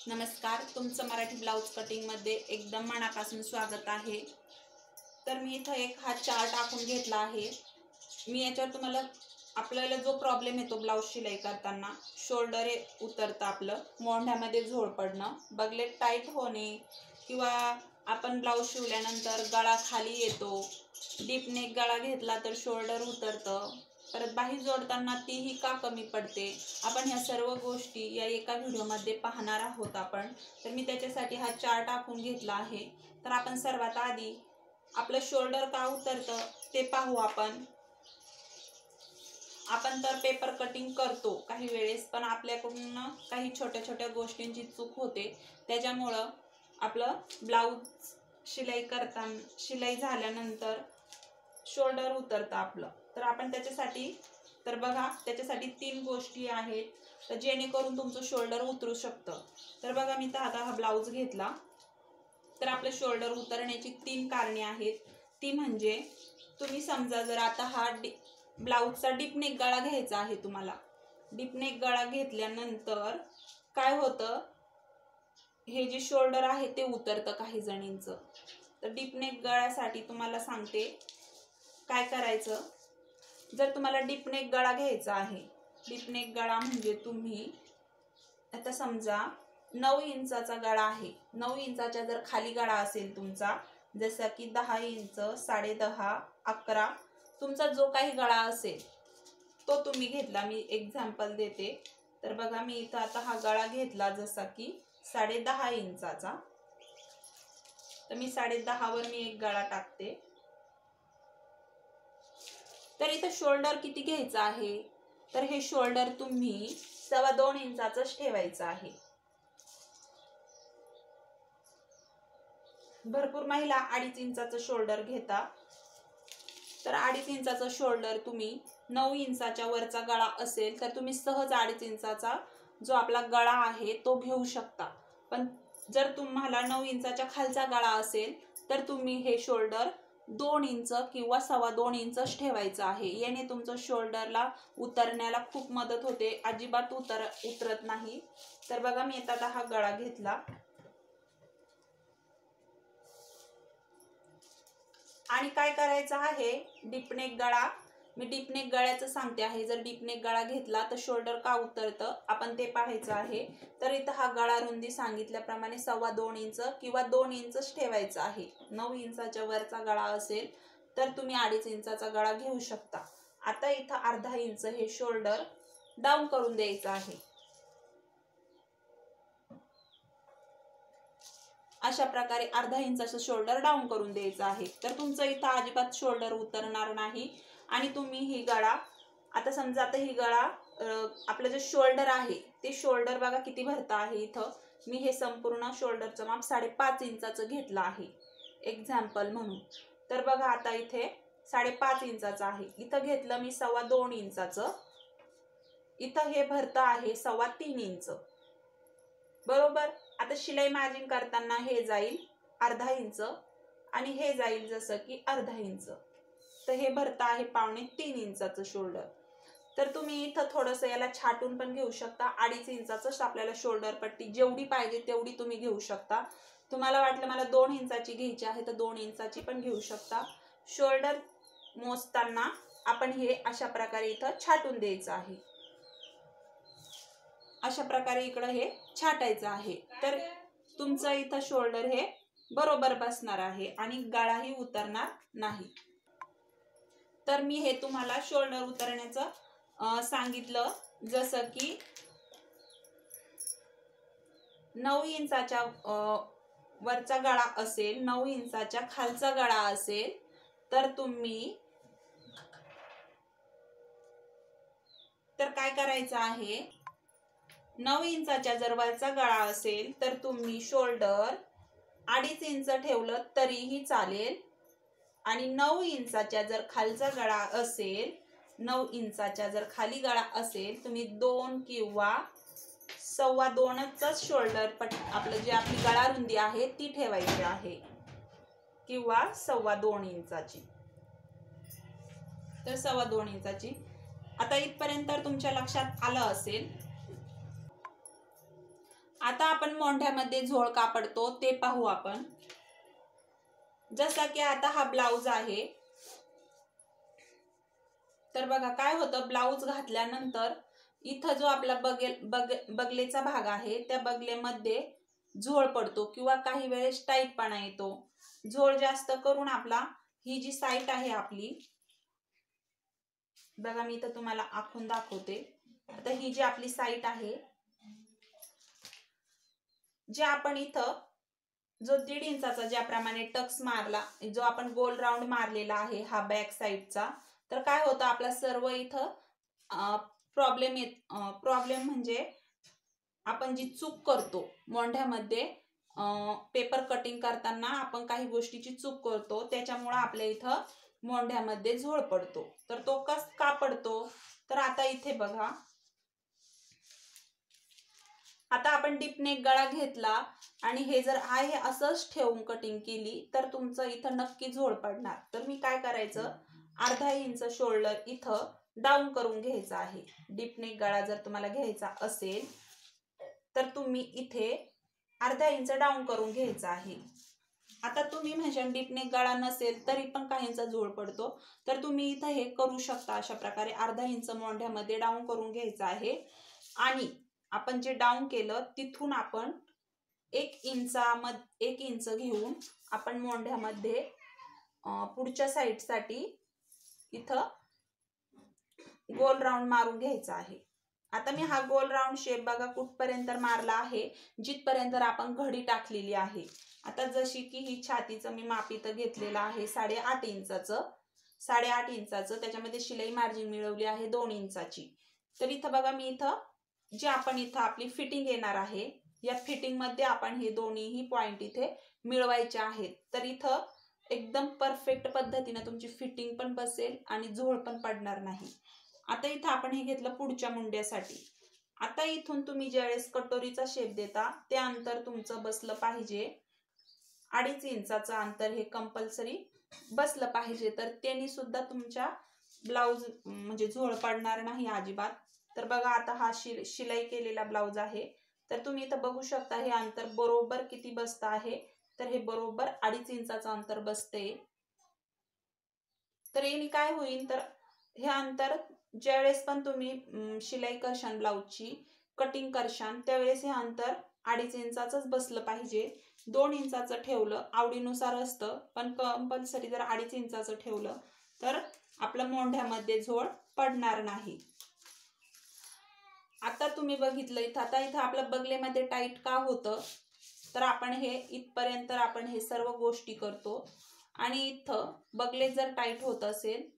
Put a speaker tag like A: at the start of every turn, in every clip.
A: नमस्कार, तुमचं Marathi blouse cutting मध्ये एकदम मनापासून स्वागत आहे। तर मी इथं एक हा चार्ट आखून घेतला आहे। मी याच्यावर तुम्हाला आपल्याला जो प्रॉब्लेम येतो ब्लाउज शिलाई करताना, शोल्डर उतरतं, आपलं मोंढ्यामध्ये झोळ पडणं, बगलेट टाईट होणे किंवा आपण ब्लाउज शिवल्यानंतर गळा खाली येतो, डीप नेक गळा घेतला तर शोल्डर उतरतं, परत बाही जोडताना तीही का कमी पडते, आपण ह्या सर्व गोष्टी या एका व्हिडिओमध्ये पाहणार आहोत आपण। तर मी त्याच्यासाठी हा चार्ट आखून घेतला आहे। तर आपण सर्वात आधी आपलं शोल्डर का उतरतं ते पाहू। आपण तर पेपर कटिंग करतो काही वेळेस, पण आपल्याकडून काही छोट्या छोट्या गोष्टींची चूक होते, त्याच्यामुळं आपलं ब्लाउज शिलाई झाल्यानंतर शोल्डर उतरतं आपलं। तर आपण त्याच्यासाठी त्याच्यासाठी 3 गोष्टी आहेत, तर जेणेकरून तुमचं शोल्डर उतरू शकतं। तर बघा, मी आता हा ब्लाउज घेतला, तर आपलं शोल्डर उतरण्याची 3 कारणे आहेत। ती म्हणजे तुम्ही समजा जर आता हा ब्लाउजचा डीप नेक गळा घ्यायचा आहे तुम्हाला, डीप नेक गळा घेतल्यानंतर काय होतं, हे जे शोल्डर आहे ते उतरतं काही जणींचं। तर डीप नेक गळ्यासाठी तुम्हाला सांगते काय करायचं। जर तुम्हाला डीप नेक गळा घ्यायचा आहे, डीप नेक गळा म्हणजे तुम्ही आता समजा 9 इंचाचा गळा आहे, 9 इंचाच्या जर खाली गळा असेल तुमचा, जसं की 10 इंच, 10.5, 11, तुमचा जो काही गळा असेल तो तुम्ही घेतला। मी एक्झाम्पल देते। तर बघा, मी इथं आता हा गळा घेतला जसा की 10.5 इंचाचा, तर मी 10.5 वर मी एक गळा टाकते। तर इथं शोल्डर किती घ्यायचं आहे, तर हे शोल्डर तुम्ही 2.25 इंचाचंच ठेवायचं आहे। भरपूर महिला 2.5 इंचाचं शोल्डर घेता, तर 2.5 इंचाचं शोल्डर तुम्ही 9 इंचाच्या वरचा गळा असेल तर तुम्ही सहज 2.5 इंचाचा जो आपला गळा आहे तो घेऊ शकता। पण जर तुम्हाला 9 इंचाच्या खालचा गळा असेल तर तुम्ही हे शोल्डर 2 इंच किंवा 2.25 इंचच ठेवायचं आहे। याने तुमचं शोल्डरला उतरण्याला खूप मदत होते, अजिबात उतरत नाही। तर बघा, मी आता हा गळा घेतला आणि काय करायचं आहे, डीप नेक गळा, मी डीप नेक गळ्याचं सांगते आहे। जर डीप नेक गळा घेतला तर शोल्डर का उतरतं आपण ते पाहायचं आहे। तर इथं हा गळा रुंदी सांगितल्याप्रमाणे 2.25 इंच किंवा 2 इंचच ठेवायचं आहे। 9 इंचाच्या वरचा गळा असेल तर तुम्ही 2.5 इंचाचा गळा घेऊ शकता। आता इथं 0.5 इंच हे शोल्डर डाऊन करून द्यायचं आहे। अशा प्रकारे 0.5 इंचाचं शोल्डर डाऊन करून द्यायचं आहे। तर तुमचं इथं अजिबात शोल्डर उतरणार नाही। आणि तुम्ही ही गळा, आता समजा आता ही गळा आपलं जे शोल्डर आहे ते शोल्डर बघा किती भरतं आहे। इथं मी हे संपूर्ण शोल्डरचं माप 5.5 इंचाचं घेतलं आहे एक्झाम्पल म्हणून। तर बघा, आता इथे 5.5 इंचाचं आहे, इथं घेतलं मी 2.25 इंचाचं, इथं हे भरतं आहे 3.25 इंच बरोबर। आता शिलाई मार्जिन करताना हे जाईल 0.5 इंच आणि हे जाईल जसं की 0.5 इंच, तर हे भरतं आहे 2.25 इंचाचं शोल्डर। तर तुम्ही इथं थोडंसं याला छाटून पण घेऊ शकता। 2.5 इंचाचंच आपल्याला शोल्डर पट्टी जेवढी पाहिजे तेवढी तुम्ही घेऊ शकता। तुम्हाला वाटलं मला 2 इंचाची घ्यायची आहे तर 2 इंचाची पण घेऊ शकता। शोल्डर मोजताना आपण हे अशा प्रकारे इथं छाटून द्यायचं आहे, अशा प्रकारे इकडं हे छाटायचं आहे। तर तुमचं इथं शोल्डर हे बरोबर बसणार आहे आणि गळाही उतरणार नाही। तर मी हे तुम्हाला शोल्डर उतरण्याचं सांगितलं, जसं की 9 इंचाच्या वरचा गळा असेल, 9 इंचाच्या खालचा गळा असेल तर तुम्ही काय करायचं आहे, 9 इंचाच्या जर वरचा गळा असेल तर तुम्ही शोल्डर 2.5 इंच ठेवलं तरीही चालेल। आणि 9 इंचाच्या जर खालचा गळा असेल, 9 इंचाच्या जर खाली गळा असेल, तुम्ही 2 किंवा 2.25च शोल्डर आपलं जे आपली गळा रुंदी आहे ती ठेवायची आहे, किंवा 2.25 इंचाची, तर 2.25 इंचाची। आता इथपर्यंत तुमच्या लक्षात आलं असेल। आता आपण मोंढ्यामध्ये झोळ कापडतो ते पाहू आपण. जसा की आता हा ब्लाउज आहे, तर बघा काय होतं, ब्लाउज घातल्यानंतर इथं जो आपला बगलेचा भाग आहे त्या बगलेमध्ये झोळ पडतो किंवा काही वेळेस टाईटपणा येतो. झोळ जास्त करून आपला ही जी साईट आहे आपली, बघा मी इथं तुम्हाला आखून दाखवते. आता ही जी आपली साईट आहे, जे आपण इथं जो 1.5 इंचाचा ज्याप्रमाणे टक्स मारला, जो आपण गोल राऊंड मारलेला आहे हा बॅक साईडचा, तर काय होतं आपला सर्व इथं प्रॉब्लेम म्हणजे आपण जी चूक करतो मोंढ्यामध्ये, पेपर कटिंग करताना आपण काही गोष्टीची चूक करतो, त्याच्यामुळे आपल्या इथं मोंढ्यामध्ये झोळ पडतो. तर तो का पडतो, तर आता इथे बघा, आता आपण डीपनेक गळा घेतला आणि हे जर आहे असंच ठेवून कटिंग केली तर तुमचं इथं नक्की झोळ पडणार. तर मी काय करायचं, 1/2 इंच शोल्डर इथं डाऊन करून घ्यायचा आहे. डीपनेक गळा जर तुम्हाला घ्यायचा असेल तर तुम्ही इथे 1/2 इंच डाऊन करून घ्यायचा आहे. आता तुम्ही म्हणजे डीपनेक गळा नसेल तरी पण काहींचा झोळ पडतो, तर तुम्ही इथं हे करू शकता. अशा प्रकारे 1/2 इंच मोंढ्यामध्ये डाऊन करून घ्यायचा आहे आणि आपण जे डाऊन केलं तिथून आपण 1 इंच घेऊन आपण मोंढ्यामध्ये पुढच्या साईडसाठी इथं गोल राऊंड मारून घ्यायचा आहे. आता मी हा गोल राऊंड शेप बघा कुठपर्यंत मारला आहे, जिथपर्यंत आपण घडी टाकलेली आहे. आता जशी की ही छातीचं मी माप इथं घेतलेलं आहे 8.5 इंचाचं, 8.5 इंचाचं, त्याच्यामध्ये शिलाई मार्जिन मिळवली आहे 2 इंचाची. तर इथं बघा मी इथं जे आपण इथं आपली फिटिंग येणार आहे, या फिटिंग मध्ये आपण हे दोन्हीही पॉइंट इथे मिळवायचे आहेत. तर इथं एकदम परफेक्ट पद्धतीने तुमची फिटिंग पण बसेल आणि झोळ पण पडणार नाही. आता इथं आपण हे घेतलं पुढच्या मुंड्यासाठी. आता इथून तुम्ही ज्यावेळेस कटोरीचा शेप देता ते अंतर तुमचं बसलं पाहिजे 2.5 इंचाचं अंतर, हे कंपल्सरी बसलं पाहिजे. तर त्यांनी सुद्धा तुमच्या ब्लाउज म्हणजे झोळ पडणार नाही अजिबात. तर बघा आता हा शिलाई केलेला ब्लाउज आहे, तर तुम्ही इथं बघू शकता हे अंतर बरोबर किती बसतं आहे. तर हे बरोबर 2.5 इंचाचं अंतर बसते. तर याने काय होईल, तर हे अंतर ज्यावेळेस पण तुम्ही शिलाई करशान, ब्लाउजची कटिंग करशान, त्यावेळेस हे अंतर 2.5 इंचाचंच बसलं पाहिजे. 2 इंचाचं ठेवलं आवडीनुसार असतं, पण कंपल्सरी जर 2.5 इंचाचं ठेवलं तर आपल्या मोंढ्यामध्ये झोळ पडणार नाही. आता तुम्ही बघितलं इथं, आता इथं आपल्या बगलेमध्ये टाईट का होतं, तर आपण हे इथपर्यंत आपण हे सर्व गोष्टी करतो आणि इथं बगले जर टाईट होत असेल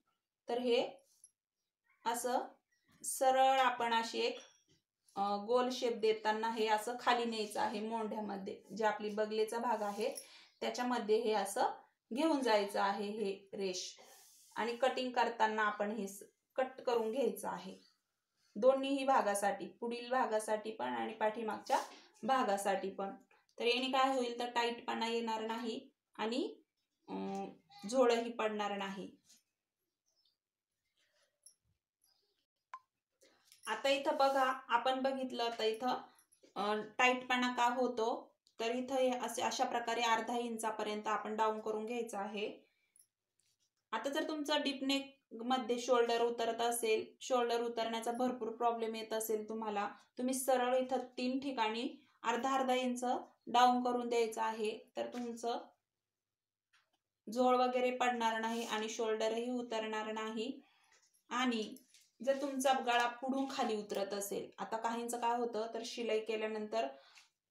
A: तर हे असं सरळ आपण अशी एक गोल शेप देताना हे असं खाली न्यायचं आहे. मोंढ्यामध्ये जे आपली बगलेचा भाग आहे त्याच्यामध्ये हे असं घेऊन जायचं आहे हे रेष, आणि कटिंग करताना आपण हे कट करून घ्यायचं आहे दोन्हीही भागासाठी, पुढील भागासाठी पण आणि पाठीमागच्या भागासाठी पण. तर याने काय होईल, तर टाईटपणा येणार नाही आणि झोळही पडणार नाही. आता इथं बघा आपण बघितलं, तर इथं टाईटपणा का होतो, तर इथं हे असे अशा प्रकारे 1/2 इंचापर्यंत आपण डाऊन करून घ्यायचं आहे. आता जर तुमचं डीपनेक मध्ये शोल्डर उतरत असेल, शोल्डर उतरण्याचा भरपूर प्रॉब्लेम येत असेल तुम्हाला, तुम्ही सरळ इथं 3 ठिकाणी 1/2 इंच डाऊन करून द्यायचं आहे. तर तुमचं झोळ वगैरे पडणार नाही आणि शोल्डरही उतरणार नाही. आणि जर तुमचा गळा पुढून खाली उतरत असेल, आता काहींचं काय होतं, तर शिलाई केल्यानंतर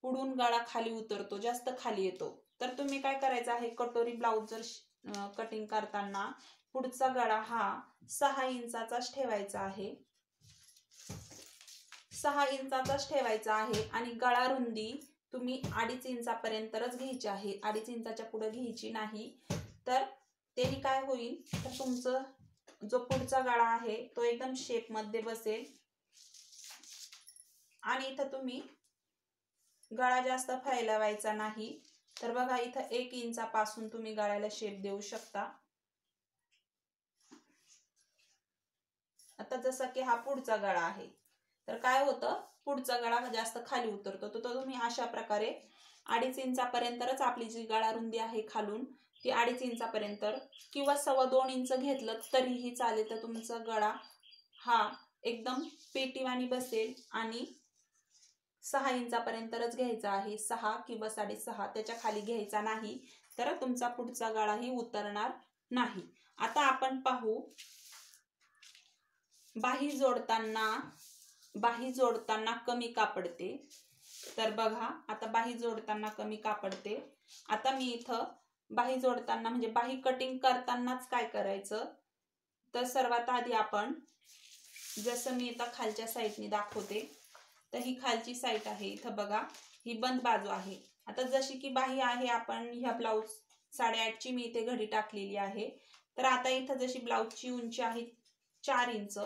A: पुढून गळा खाली उतरतो, जास्त खाली येतो, तर तुम्ही काय करायचं आहे, कटोरी ब्लाउज जर कटिंग करताना पुढचा गळा हा 6 इंचाचाच ठेवायचा आहे, 6 इंचाचाच ठेवायचा आहे आणि गळा रुंदी तुम्ही 2.5 इंचापर्यंतच घ्यायची आहे, 2.5 इंचाच्या पुढे घ्यायची नाही. तर त्याने काय होईल, तर तुमचं जो पुढचा गळा आहे तो एकदम शेप मध्ये बसेल आणि इथं तुम्ही गळा जास्त फैलावायचा नाही. तर बघा इथं 1 इंचापासून तुम्ही गळ्याला शेप देऊ शकता. आता जसं की हा पुढचा गळा आहे, तर काय होतं, पुढचा गळा जास्त खाली उतरतो, तर तो तुम्ही अशा प्रकारे 2.5 इंचापर्यंतच आपली जी गळा रुंदी आहे खालून ती 2.5 इंचापर्यंत किंवा 2.25 इंच घेतलं तरीही चालेल. तर तुमचा गळा हा एकदम पेटीवाणी बसेल आणि 6 इंचापर्यंतच घ्यायचा आहे. 6 किंवा 6.5 त्याच्या खाली घ्यायचा नाही, तर तुमचा पुढचा गळाही उतरणार नाही. आता आपण पाहू बाही जोडताना कमी का पडते. तर बघा आता बाही जोडताना कमी का पडते. आता मी इथं बाही जोडताना म्हणजे बाही कटिंग करतानाच काय करायचं, तर सर्वात आधी आपण जसं मी इथं खालच्या साईडनी दाखवते, तर ही खालची साईड आहे. इथं बघा ही बंद बाजू आहे. आता जशी की बाही आहे, आपण ह्या ब्लाऊज 8.5ची मी इथे घडी टाकलेली आहे. तर आता इथं जशी ब्लाऊजची उंची आहे 4 इंच,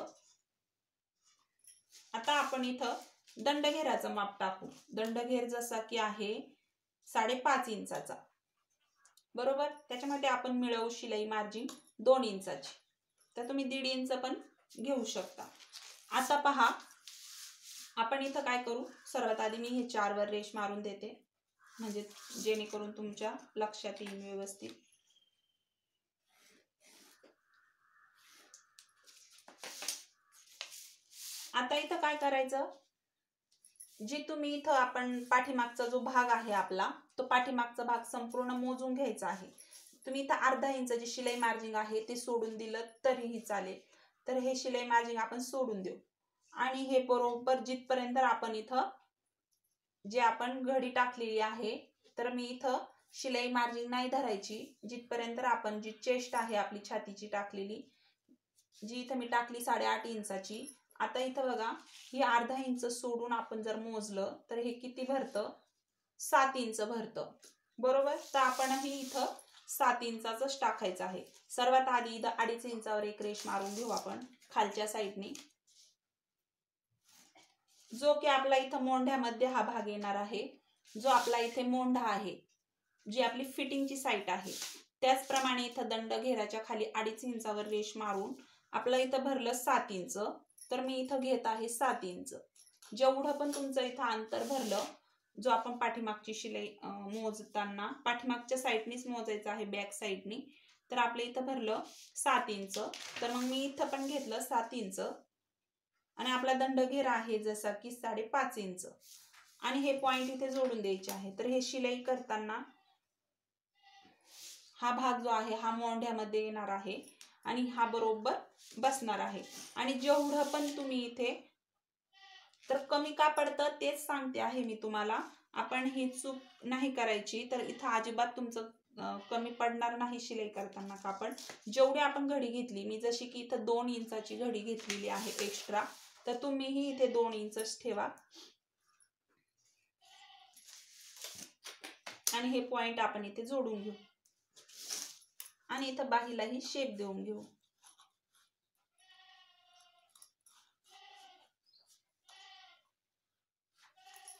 A: आता आपण इथं दंडघेराचं माप टाकू. दंडघेर जसा की आहे 5.5 इंचाचा, बरोबर. त्याच्यामध्ये आपण मिळवू शिलाई मार्जिन 2 इंचाची. तर तुम्ही 1.5 इंच पण घेऊ शकता. आता पहा आपण इथं काय करू, सर्वात आधी मी हे 4 वर रेष मारून देते, म्हणजे जेणेकरून तुमच्या लक्षात येईल व्यवस्थित. आता इथं काय करायचं, जी तुम्ही इथं आपण पाठीमागचा जो भाग आहे आपला, तो पाठीमागचा भाग संपूर्ण मोजून घ्यायचा आहे. तुम्ही इथं 1/2 इंच जी शिलाई मार्जिन आहे ते सोडून दिलं तरीही चालेल. तर हे शिलाई मार्जिन आपण सोडून देऊ आणि हे बरोबर जिथपर्यंत आपण इथं जे आपण घडी टाकलेली आहे, तर मी इथं शिलाई मार्जिन नाही धरायची. जिथपर्यंत आपण जी चेस्ट आहे आपली छातीची टाकलेली, जी इथं मी टाकली 8.5 इंचाची. आता इथं बघा ही 1/2 इंच सोडून आपण जर मोजलं तर हे किती भरतं, 7 इंच भरतं, बरोबर. तर आपणही इथं 7 इंचाच टाकायचं आहे. सर्वात आधी इथं 2.5 इंचावर एक रेष मारून घेऊ आपण खालच्या साईडनी, जो की आपला इथं मोंढ्यामध्ये हा भाग येणार आहे. जो आपला इथे मोंढा आहे, जी आपली फिटिंगची साईड आहे, त्याचप्रमाणे इथं दंडघेराच्या खाली 2.5 इंचावर रेष मारून आपलं इथं भरलं 7 इंच. तर मी इथं घेत आहे 7 इंच. जेवढं पण तुमचं इथं अंतर भरलं, जो आपण पाठीमागची शिलाई मोजताना पाठीमागच्या साईडनीच मोजायचं आहे, बॅक साईडनी. तर आपलं इथं भरलं 7 इंच. तर मग मी इथं पण घेतलं 7 इंच आणि आपला दंडघेरा आहे जसा की 5.5 इंच आणि हे पॉइंट इथे जोडून द्यायचे आहे. तर हे शिलाई करताना हा भाग जो आहे हा मोंढ्यामध्ये येणार आहे आणि हा बरोबर बसणार आहे. आणि जेवढं पण तुम्ही इथे, तर कमी का पडतं तेच सांगते आहे मी तुम्हाला. आपण ही चूक नाही करायची. तर इथं अजिबात तुमचं कमी पडणार नाही शिलाई करताना कापड. जेवढी आपण घडी घेतली, मी जशी की इथं 2 इंचाची घडी घेतलेली आहे एक्स्ट्रा, तर तुम्हीही इथे 2 इंचच ठेवा आणि हे पॉइंट आपण इथे जोडून घेऊ आणि इथं बाहीलाही शेप देऊन घेऊ.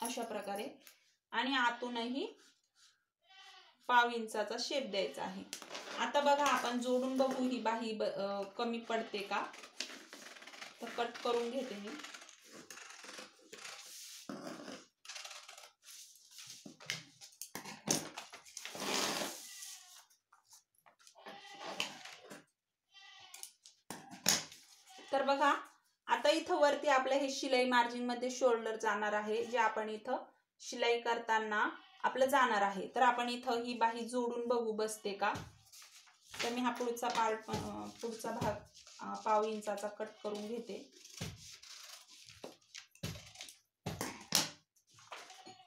A: अशा प्रकारे आणि आतूनही 1/2 इंचाचा शेप द्यायचा आहे. आता बघा आपण जोडून बघू ही बाही कमी पडते का. तर कट करून घेते मी. तर बघा आता इथं वरती आपल्या हे शिलाई मार्जिन मध्ये शोल्डर जाणार आहे, जे आपण इथं शिलाई करताना आपलं जाणार आहे. तर आपण इथं ही बाही जोडून बघू बसते का. तर मी हा पुढचा भाग 1/2 इंचाचा कट करून घेते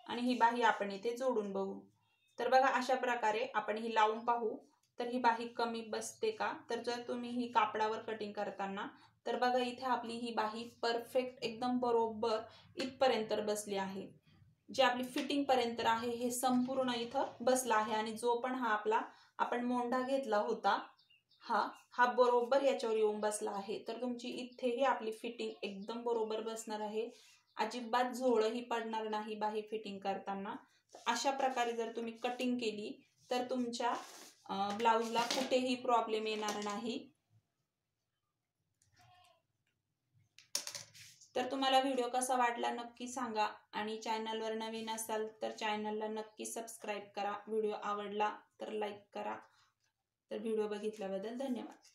A: आणि ही बाही आपण इथे जोडून बघू. तर बघा अशा प्रकारे आपण ही लावून पाहू, तर ही बाही कमी बसते का. तर जर तुम्ही ही कापडावर कटिंग करताना, तर बघा इथे आपली ही बाही परफेक्ट एकदम बरोबर इथपर्यंत बसली आहे. जी आपली फिटिंग पर्यंत आहे हे संपूर्ण इथं बसला आहे आणि जो पण हा आपला आपण मोंढा घेतला होता हा बरोबर याच्यावर येऊन बसला आहे. तर तुमची इथेही आपली फिटिंग एकदम बरोबर बसणार आहे. अजिबात झोळही पडणार नाही बाही फिटिंग करताना. अशा प्रकारे जर तुम्ही कटिंग केली तर तुमच्या ब्लाउजला कुठेही प्रॉब्लेम येणार नाही. तर तुम्हाला व्हिडिओ कसा वाटला नक्की सांगा आणि चॅनलवर नवीन असाल तर चॅनलला नक्की सबस्क्राईब करा. व्हिडिओ आवडला तर लाईक करा. तर व्हिडिओ बघितल्याबद्दल धन्यवाद.